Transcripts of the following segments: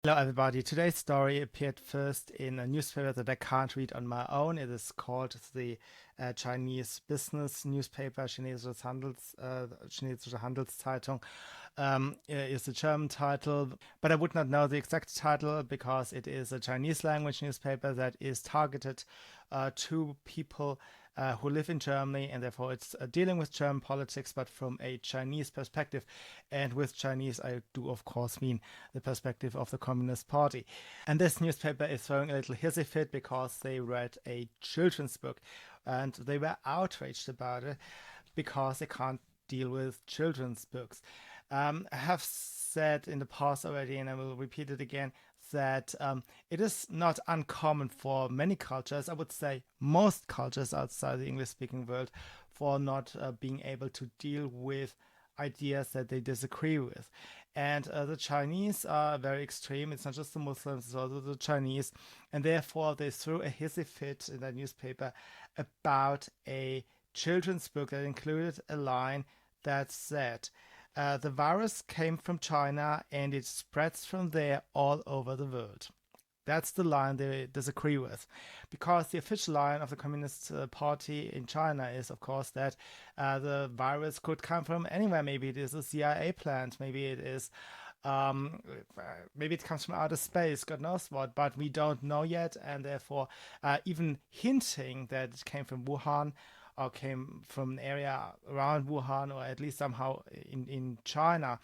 Hello, everybody. Today's story appeared first in a newspaper that I can't read on my own. It is called the Chinese business newspaper, Chinesische Handelszeitung. Is the German title, but I would not know the exact title because it is a Chinese language newspaper that is targeted to people who live in Germany, and therefore it's dealing with German politics, but from a Chinese perspective. And with Chinese, I do, of course, mean the perspective of the Communist Party. And this newspaper is throwing a little hissy fit because they read a children's book and they were outraged about it because they can't deal with children's books. I have said in the past already, and I will repeat it again, that it is not uncommon for many cultures, I would say most cultures outside the English speaking world, for not being able to deal with ideas that they disagree with. And the Chinese are very extreme. It's not just the Muslims, it's also the Chinese. And therefore, they threw a hissy fit in that newspaper about a children's book that included a line that said, the virus came from China and it spreads from there all over the world. That's the line they disagree with. Because the official line of the Communist Party in China is, of course, that the virus could come from anywhere. Maybe it is a CIA plant. Maybe it is. Maybe it comes from outer space, God knows what, but we don't know yet, and therefore, even hinting that it came from Wuhan or came from an area around Wuhan or at least somehow in China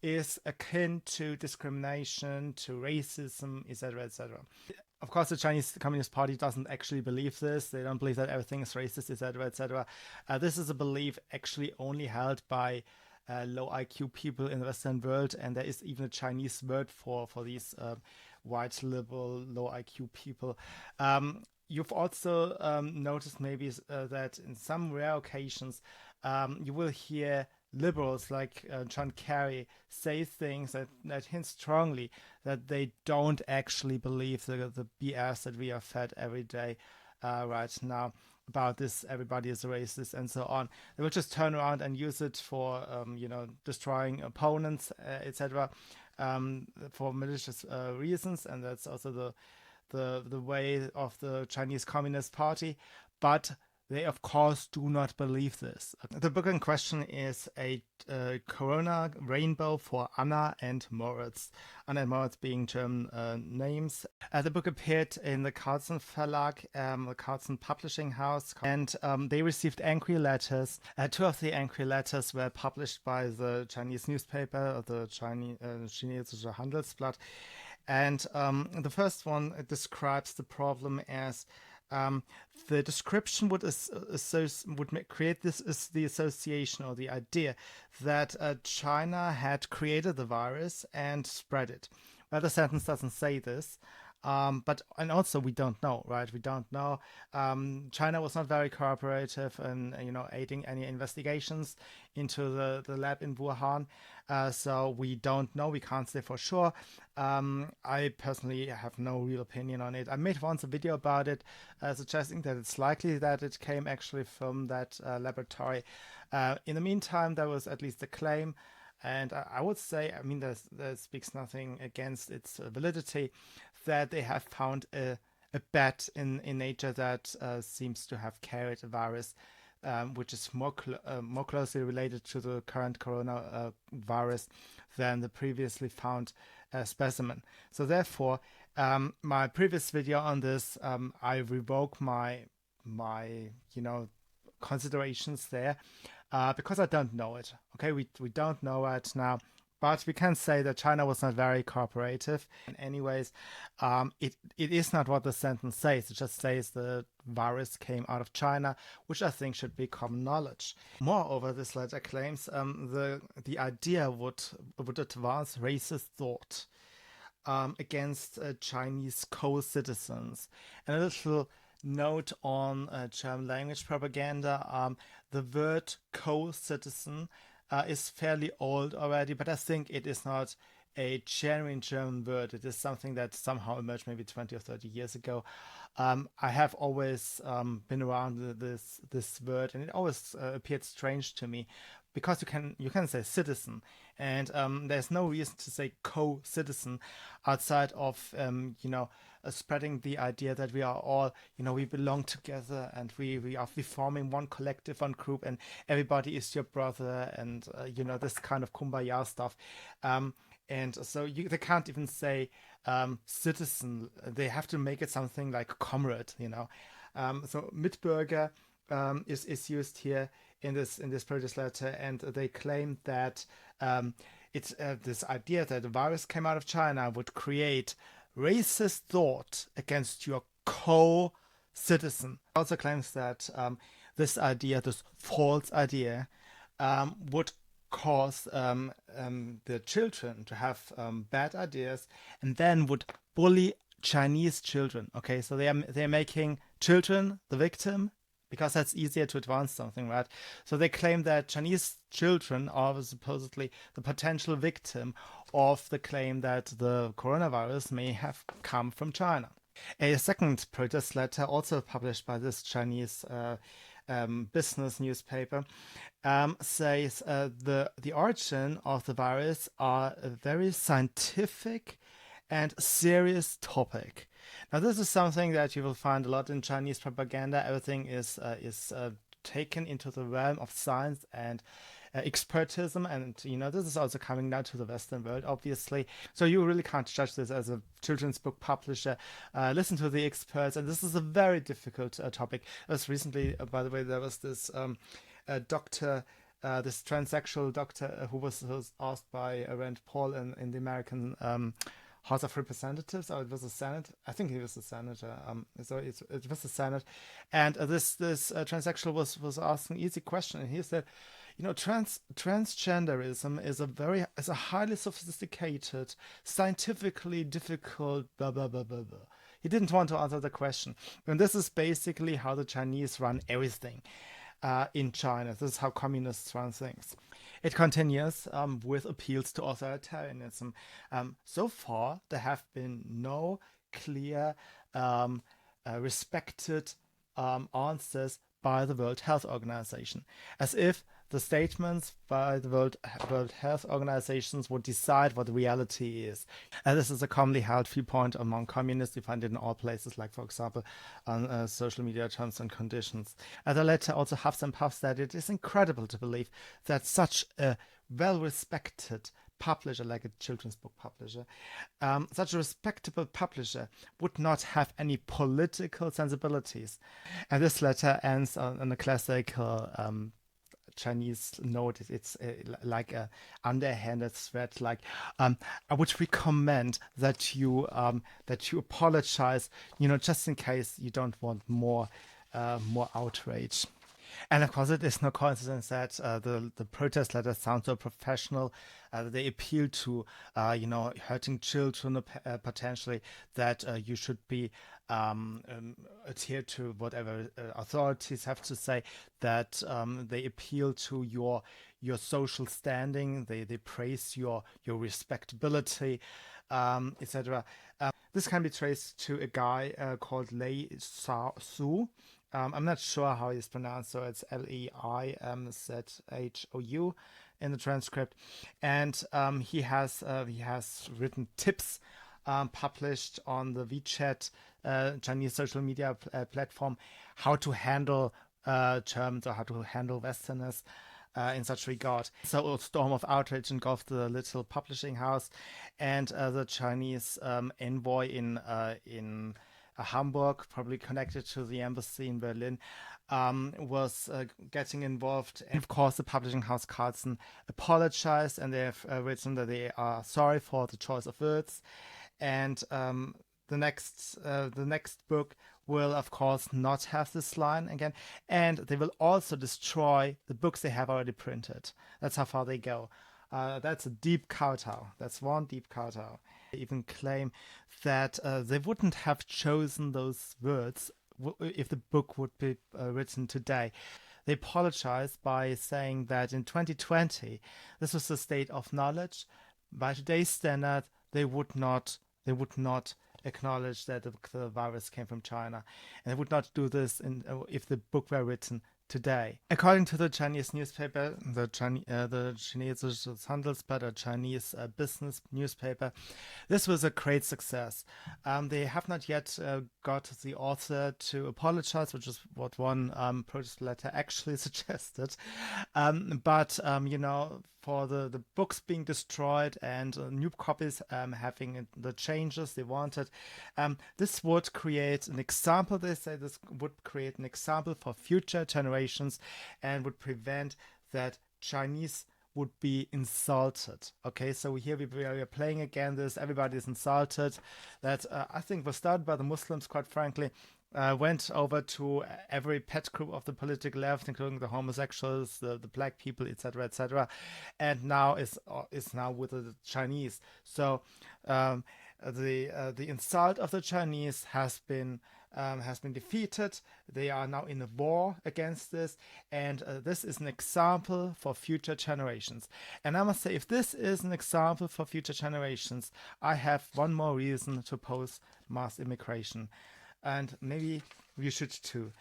is akin to discrimination, to racism, etc., etc. Of course, the Chinese Communist Party doesn't actually believe this. They don't believe that everything is racist, etc., etc. This is a belief actually only held by low IQ people in the Western world, and there is even a Chinese word for these white, liberal, low IQ people. You've also noticed maybe that in some rare occasions you will hear liberals like John Kerry say things that hint strongly that they don't actually believe the BS that we are fed every day right now about this, everybody is a racist and so on. They will just turn around and use it for destroying opponents, etc., for malicious reasons, and that's also the way of the Chinese Communist Party, but they of course do not believe this. The book in question is a Corona-Regenbogen for Anna and Moritz. Anna and Moritz being German names. The book appeared in the Carlsen Verlag, the Carlsen publishing house, and they received angry letters. Two of the angry letters were published by the Chinese newspaper, the Chinesische Handelsblatt. And the first one describes the problem as the description would create this is the association or the idea that China had created the virus and spread it. Well, the sentence doesn't say this. And also we don't know, right? We don't know. China was not very cooperative in, aiding any investigations into the lab in Wuhan. So we don't know. We can't say for sure. I personally have no real opinion on it. I made once a video about it, suggesting that it's likely that it came actually from that laboratory. In the meantime, there was at least a claim. And I would say, I mean, there speaks nothing against its validity, that they have found a bat in nature that seems to have carried a virus, which is more closely related to the current corona virus than the previously found specimen. So therefore, my previous video on this, I revoke my considerations there. Because I don't know it. Okay, we don't know it now, but we can say that China was not very cooperative. And anyways, it is not what the sentence says. It just says the virus came out of China, which I think should be common knowledge. Moreover, this letter claims the idea would advance racist thought against Chinese co-citizens. And a little note on German language propaganda. The word co-citizen is fairly old already, but I think it is not a genuine German word. It is something that somehow emerged maybe 20 or 30 years ago. I have always been around this word, and it always appeared strange to me. because you can say citizen, and there's no reason to say co-citizen outside of spreading the idea that we are all, we belong together, and we are forming one collective, one group, and everybody is your brother, and this kind of kumbaya stuff. And so they can't even say citizen. They have to make it something like comrade, So Mitbürger is used here in this protest letter, and they claim that it's this idea that the virus came out of China would create racist thought against your co-citizen. Also claims that this false idea, would cause the children to have bad ideas, and then would bully Chinese children. Okay, so they're making children the victim, because that's easier to advance something, right? So they claim that Chinese children are supposedly the potential victim of the claim that the coronavirus may have come from China. A second protest letter, also published by this Chinese business newspaper, says the origin of the virus are a very scientific and serious topic. Now, this is something that you will find a lot in Chinese propaganda. Everything is taken into the realm of science and expertism, and this is also coming now to the Western world, obviously. So you really can't judge this as a children's book publisher. Listen to the experts, and this is a very difficult topic. As recently, by the way, there was this doctor. This transsexual doctor who was asked by Rand Paul in the American House of Representatives, or it was a Senate. I think he was a senator. So it was a Senate, and this transsexual was asked an easy question, and he said, transgenderism is a highly sophisticated, scientifically difficult blah blah blah blah blah. He didn't want to answer the question, and this is basically how the Chinese run everything in China. This is how communists run things. It continues with appeals to authoritarianism. So far, there have been no clear, respected answers by the World Health Organization, as if the statements by the World Health Organizations would decide what the reality is. And this is a commonly held viewpoint among communists. You find it in all places, like, for example, on social media terms and conditions. And the letter also huffs and puffs that it is incredible to believe that such a well-respected publisher, like a children's book publisher, such a respectable publisher would not have any political sensibilities. And this letter ends on a classical Chinese note. It's like a underhanded threat, like I would recommend that you apologize, just in case you don't want more outrage. And of course, it is no coincidence that the protest letters sound so professional. They appeal to, hurting children potentially, that you should be adhere to whatever authorities have to say, that they appeal to your social standing, they praise your respectability, etc. This can be traced to a guy called Lei Su. I'm not sure how it's pronounced, so it's Leimzhou in the transcript, and he has written tips published on the WeChat Chinese social media platform, how to handle Germans, or how to handle Westerners in such regard. So a storm of outrage engulfed the little publishing house, and the Chinese envoy in Hamburg, probably connected to the embassy in Berlin, was getting involved. And of course, the publishing house Carlsen apologized, and they have written that they are sorry for the choice of words. And the next book will, of course, not have this line again. And they will also destroy the books they have already printed. That's how far they go. That's a deep kowtow. That's one deep kowtow. They even claim that they wouldn't have chosen those words if the book would be written today. They apologize by saying that in 2020, this was the state of knowledge. By today's standard, they would not acknowledge that the virus came from China, and they would not do this if the book were written today. According to the Chinese newspaper, the Chinesische Handelszeitung, a Chinese business newspaper, this was a great success. They have not yet got the author to apologize, which is what one protest letter actually suggested. But for the books being destroyed and new copies having the changes they wanted, this would create an example. They say this would create an example for future generations and would prevent that Chinese would be insulted. Okay, so here we are playing again this, everybody is insulted. That I think was started by the Muslims, quite frankly. Went over to every pet group of the political left, including the homosexuals, the black people, etc., and now is now with the Chinese. So the insult of the Chinese has been defeated. They are now in a war against this, and this is an example for future generations. And I must say, if this is an example for future generations, I have one more reason to oppose mass immigration. And maybe you should too.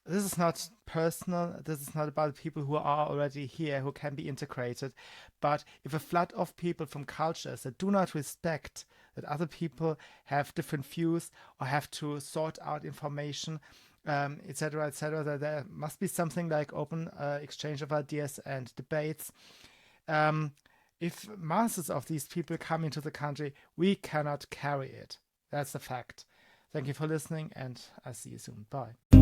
This is not personal. This is not about people who are already here, who can be integrated. But if a flood of people from cultures that do not respect that other people have different views or have to sort out information, etc., that there must be something like open exchange of ideas and debates. If masses of these people come into the country, we cannot carry it. That's a fact. Thank you for listening, and I'll see you soon. Bye.